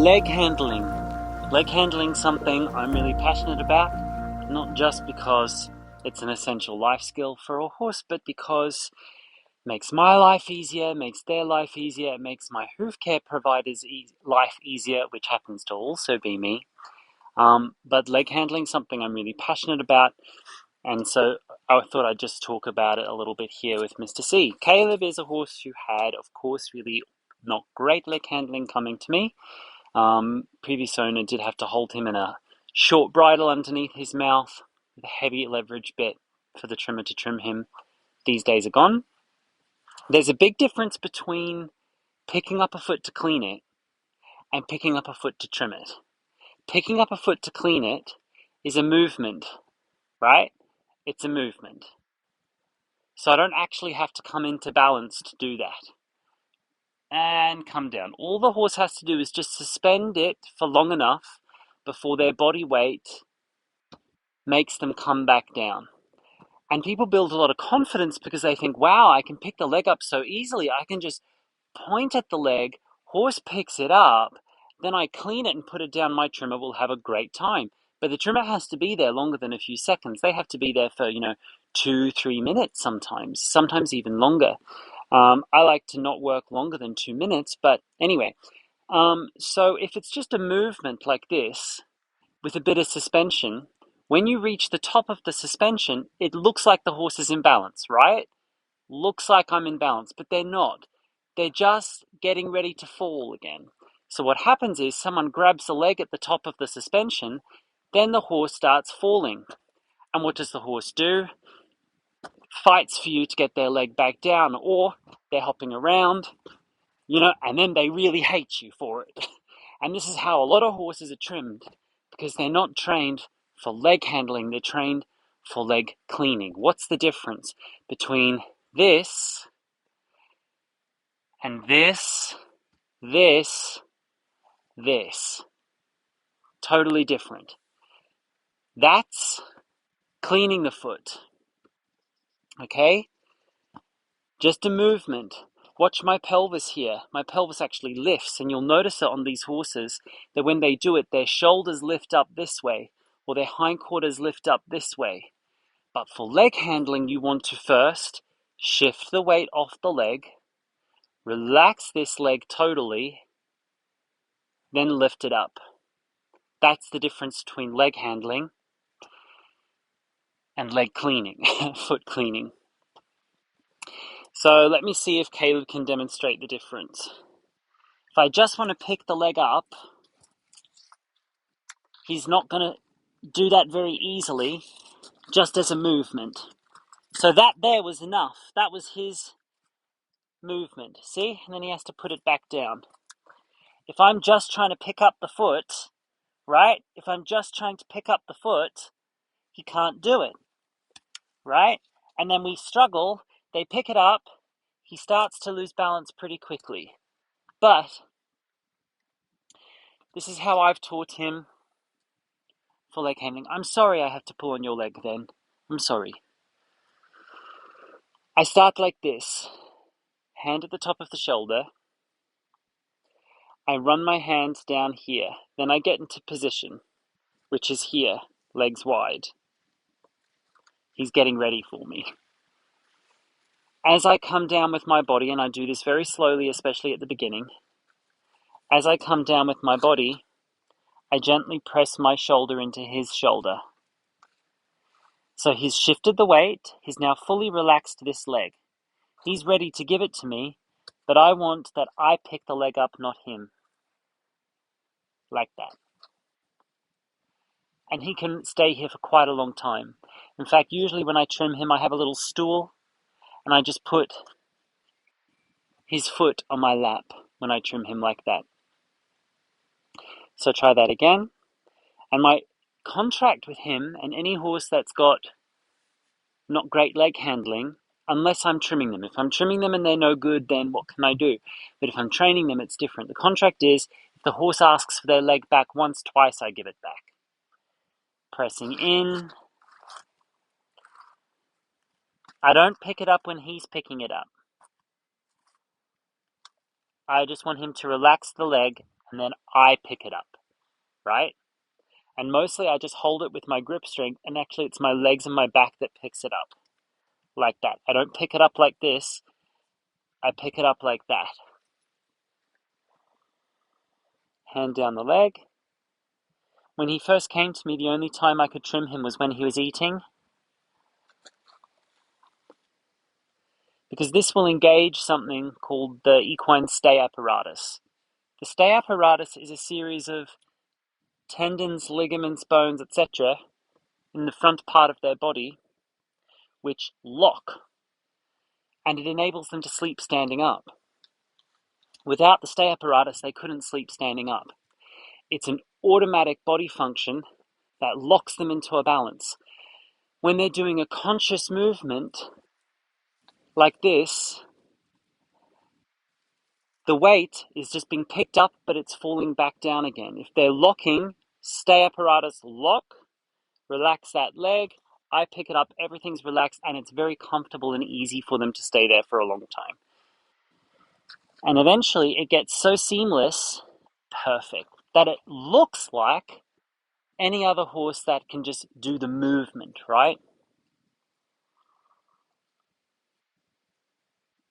Leg handling. Leg handling something I'm really passionate about, not just because it's an essential life skill for a horse, but because it makes my life easier, makes their life easier, it makes my hoof care providers' life easier, which happens to also be me. But leg handling is something I'm really passionate about, and so I thought I'd just talk about it a little bit here with Mr. C. Caleb is a horse who had, of course, really not great leg handling coming to me. Previous owner did have to hold him in a short bridle underneath his mouth with a heavy leverage bit for the trimmer to trim him. These days are gone. There's a big difference between picking up a foot to clean it and picking up a foot to trim it. Picking up a foot to clean it is a movement, right? It's a movement. So I don't actually have to come into balance to do that. And come down. All the horse has to do is just suspend it for long enough before their body weight makes them come back down. And people build a lot of confidence because they think, wow, I can pick the leg up so easily. I can just point at the leg, horse picks it up, then I clean it and put it down. My trimmer will have a great time. But the trimmer has to be there longer than a few seconds. They have to be there for, 2-3 minutes sometimes even longer. I like to not work longer than 2 minutes, but anyway. So if it's just a movement like this with a bit of suspension, when you reach the top of the suspension, it looks like the horse is in balance, right? Looks like I'm in balance, but they're not. They're just getting ready to fall again. So what happens is someone grabs the leg at the top of the suspension, then the horse starts falling. And what does the horse do? Fights for you to get their leg back down, or they're hopping around, and then they really hate you for it. And this is how a lot of horses are trimmed, because they're not trained for leg handling, they're trained for leg cleaning. What's the difference between this and this, this? Totally different. That's cleaning the foot. Okay? Just a movement. Watch my pelvis here. My pelvis actually lifts, and you'll notice it on these horses that when they do it, their shoulders lift up this way, or their hindquarters lift up this way. But for leg handling, you want to first shift the weight off the leg, relax this leg totally, then lift it up. That's the difference between leg handling and leg cleaning, foot cleaning. So let me see if Caleb can demonstrate the difference. If I just want to pick the leg up, he's not going to do that very easily, just as a movement. So that there was enough. That was his movement. See? And then he has to put it back down. If I'm just trying to pick up the foot, right? If I'm just trying to pick up the foot, he can't do it, right? And then we struggle. They pick it up. He starts to lose balance pretty quickly. But this is how I've taught him for leg handling. I'm sorry I have to pull on your leg then. I'm sorry. I start like this. Hand at the top of the shoulder. I run my hands down here. Then I get into position, which is here, legs wide. He's getting ready for me. As I come down with my body, and I do this very slowly, especially at the beginning, as I come down with my body, I gently press my shoulder into his shoulder. So he's shifted the weight, he's now fully relaxed this leg. He's ready to give it to me, but I want that I pick the leg up, not him. Like that. And he can stay here for quite a long time. In fact, usually when I trim him, I have a little stool, and I just put his foot on my lap when I trim him like that. So try that again. And my contract with him and any horse that's got not great leg handling, unless I'm trimming them. If I'm trimming them and they're no good, then what can I do? But if I'm training them, it's different. The contract is, if the horse asks for their leg back once, twice, I give it back. Pressing in. I don't pick it up when he's picking it up. I just want him to relax the leg and then I pick it up, right? And mostly I just hold it with my grip strength, and actually it's my legs and my back that picks it up, like that. I don't pick it up like this, I pick it up like that. Hand down the leg. When he first came to me, the only time I could trim him was when he was eating, because this will engage something called the equine stay apparatus. The stay apparatus is a series of tendons, ligaments, bones, etc. in the front part of their body which lock, and it enables them to sleep standing up. Without the stay apparatus, they couldn't sleep standing up. It's an automatic body function that locks them into a balance. When they're doing a conscious movement like this, the weight is just being picked up, but it's falling back down again. If they're locking, stay apparatus lock, relax that leg, I pick it up, everything's relaxed, and it's very comfortable and easy for them to stay there for a long time. And eventually it gets so seamless, perfect, that it looks like any other horse that can just do the movement, right?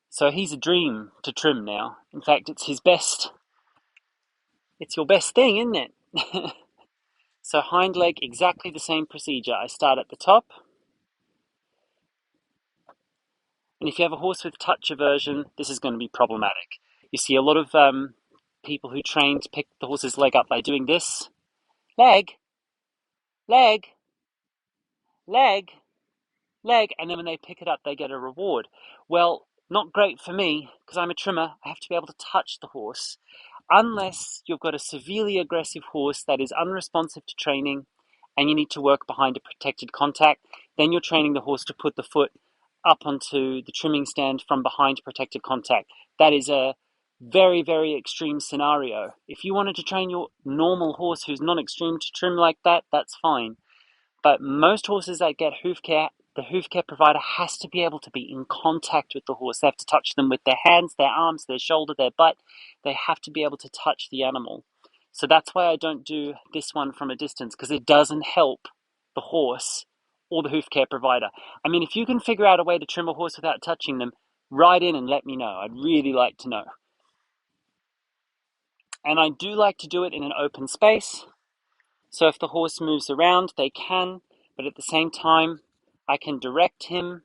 So he's a dream to trim now. In fact, it's your best thing, isn't it? So hind leg, exactly the same procedure. I start at the top. And if you have a horse with touch aversion, this is going to be problematic. You see a lot of people who train to pick the horse's leg up by doing this. Leg, leg, leg, leg, and then when they pick it up, they get a reward. Well, not great for me, because I'm a trimmer. I have to be able to touch the horse. Unless you've got a severely aggressive horse that is unresponsive to training and you need to work behind a protected contact, then you're training the horse to put the foot up onto the trimming stand from behind protected contact. That is a very, very extreme scenario. If you wanted to train your normal horse who's not extreme to trim like that, that's fine. But most horses that get hoof care, the hoof care provider has to be able to be in contact with the horse. They have to touch them with their hands, their arms, their shoulder, their butt. They have to be able to touch the animal. So that's why I don't do this one from a distance, because it doesn't help the horse or the hoof care provider. I mean, if you can figure out a way to trim a horse without touching them, write in and let me know. I'd really like to know. And I do like to do it in an open space. So if the horse moves around, they can, but at the same time, I can direct him.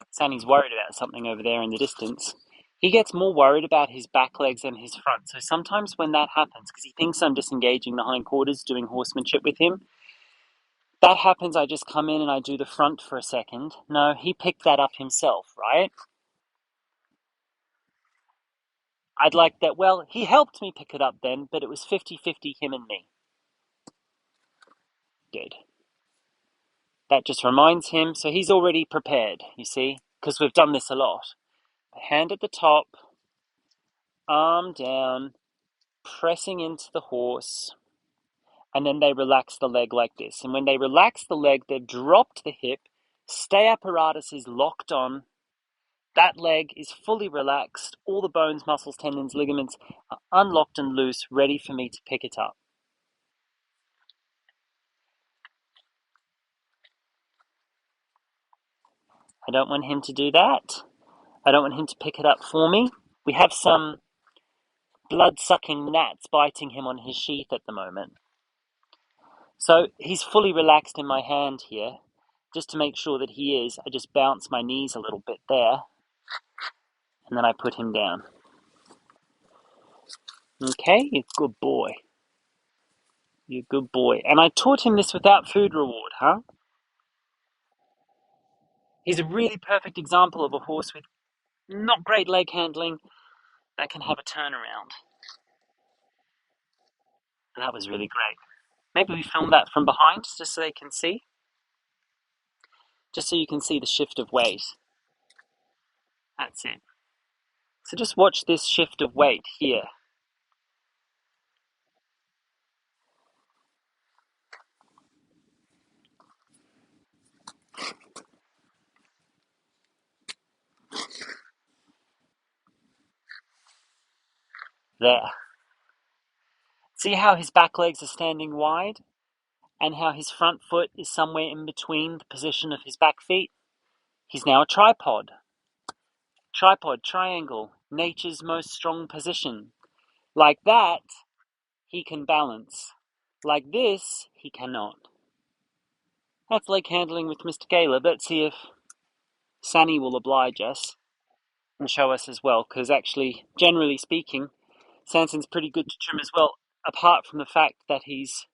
Sandy's worried about something over there in the distance. He gets more worried about his back legs than his front. So sometimes when that happens, because he thinks I'm disengaging the hindquarters, doing horsemanship with him, that happens, I just come in and I do the front for a second. No, he picked that up himself, right? I'd like that. Well, he helped me pick it up then, but it was 50-50 him and me. Good. That just reminds him, so he's already prepared, you see, because we've done this a lot. Hand at the top, arm down, pressing into the horse, and then they relax the leg like this. And when they relax the leg, they've dropped the hip, stay apparatus is locked on, that leg is fully relaxed, all the bones, muscles, tendons, ligaments are unlocked and loose, ready for me to pick it up. I don't want him to do that. I don't want him to pick it up for me. We have some blood-sucking gnats biting him on his sheath at the moment. So he's fully relaxed in my hand here. Just to make sure that he is, I just bounce my knees a little bit there, and then I put him down. Okay, you're a good boy. You're a good boy. And I taught him this without food reward, huh? He's a really perfect example of a horse with not great leg handling that can have a turnaround. And that was really great. Maybe we film that from behind just so they can see. Just so you can see the shift of weight. That's it. So just watch this shift of weight here. There. See how his back legs are standing wide and how his front foot is somewhere in between the position of his back feet? He's now a tripod. Tripod, triangle, nature's most strong position. Like that, he can balance. Like this, he cannot. That's leg handling with Mr. Caleb. Let's see if Sunny will oblige us and show us as well, because actually, generally speaking, Sanson's pretty good to trim as well, apart from the fact that his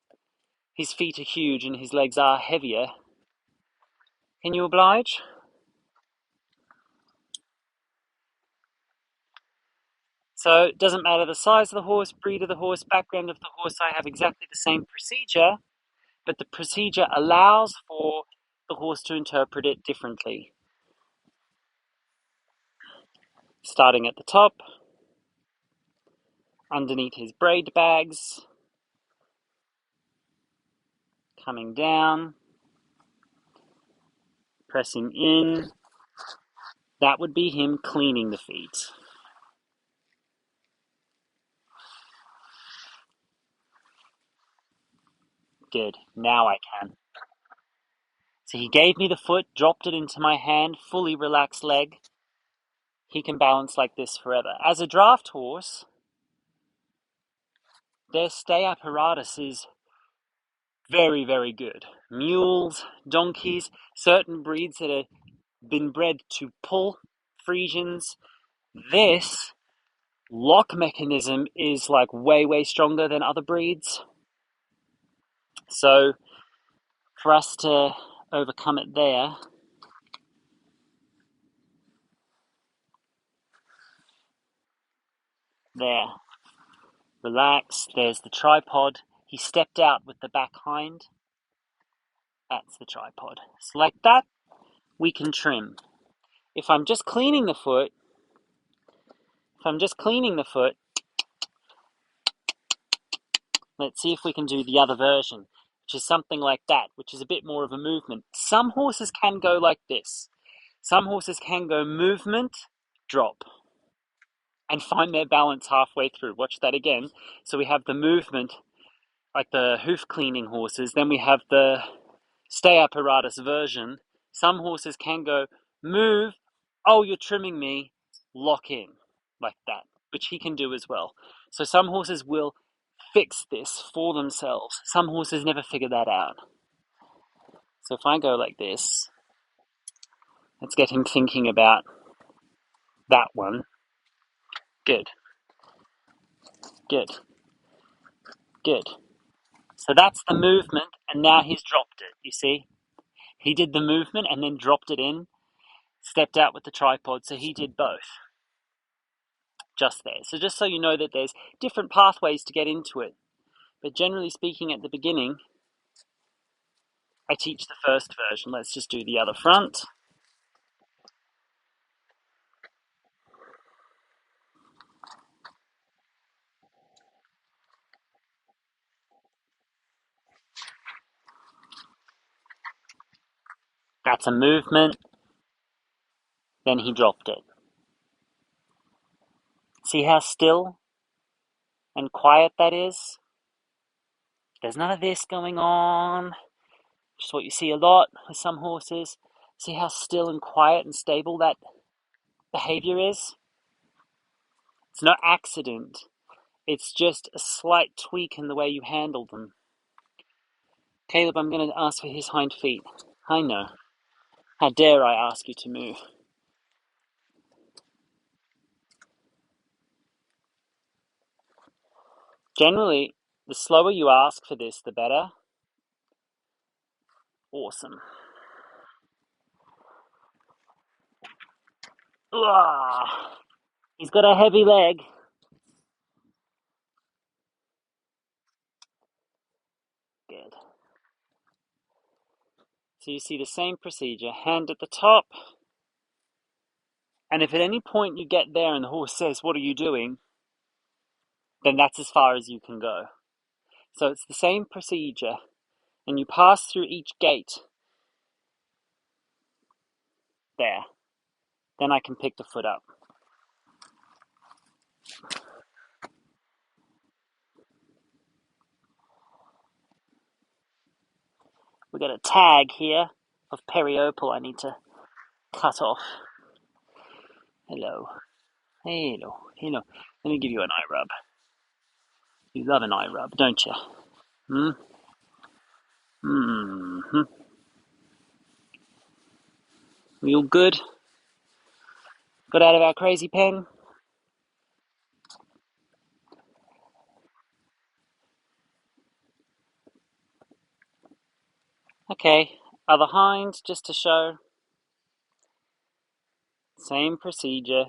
feet are huge and his legs are heavier. Can you oblige? So it doesn't matter the size of the horse, breed of the horse, background of the horse, I have exactly the same procedure, but the procedure allows for the horse to interpret it differently. Starting at the top, underneath his braid bags, coming down, pressing in. That would be him cleaning the feet. Good, now I can. So he gave me the foot, dropped it into my hand, fully relaxed leg. He can balance like this forever. As a draft horse, their stay apparatus is very, very good. Mules, donkeys, certain breeds that have been bred to pull, Friesians. This lock mechanism is like way, way stronger than other breeds. So for us to overcome it there, relax, there's the tripod. He stepped out with the back hind. That's the tripod. So like that, we can trim. If I'm just cleaning the foot, let's see if we can do the other version, which is something like that, which is a bit more of a movement. Some horses can go like this. Some horses can go movement, drop, and find their balance halfway through. Watch that again. So we have the movement, like the hoof cleaning horses. Then we have the stay apparatus version. Some horses can go move, oh, you're trimming me, lock in, like that, which he can do as well. So some horses will fix this for themselves. Some horses never figure that out. So if I go like this, let's get him thinking about that one. Good, good, good. So that's the movement, and now he's dropped it, you see? He did the movement and then dropped it in, stepped out with the tripod, so he did both. Just there. So just so you know that there's different pathways to get into it. But generally speaking, at the beginning, I teach the first version. Let's just do the other front. That's a movement. Then he dropped it. See how still and quiet that is? There's none of this going on. Just what you see a lot with some horses. See how still and quiet and stable that behavior is? It's no accident. It's just a slight tweak in the way you handle them. Caleb, I'm going to ask for his hind feet. I know. How dare I ask you to move? Generally, the slower you ask for this, the better. Awesome. Ugh. He's got a heavy leg. Good. So you see the same procedure, hand at the top. And if at any point you get there and the horse says, "What are you doing?" then that's as far as you can go. So it's the same procedure, and you pass through each gate. There. Then I can pick the foot up. We've got a tag here of periopal I need to cut off. Hello. Hello. Hello. Let me give you an eye rub. You love an eye rub, don't you? Hmm? Mm-hmm. We all good? Got out of our crazy pen? Okay. Other hind, just to show. Same procedure.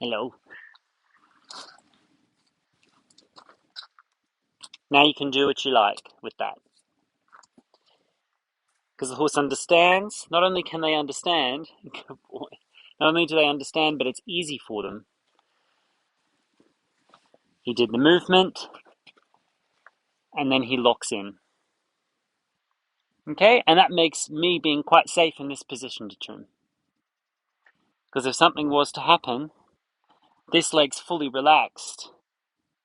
Hello. Now you can do what you like with that. Because the horse understands. Not only can they understand, good boy, not only do they understand, but it's easy for them. He did the movement, and then he locks in. Okay, and that makes me being quite safe in this position to trim. Because if something was to happen, this leg's fully relaxed.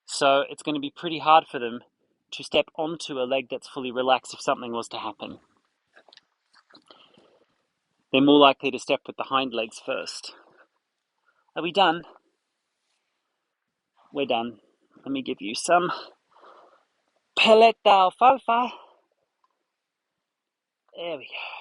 So it's going to be pretty hard for them to step onto a leg that's fully relaxed if something was to happen. They're more likely to step with the hind legs first. Are we done? We're done. Let me give you some pellet alfalfa. There we go.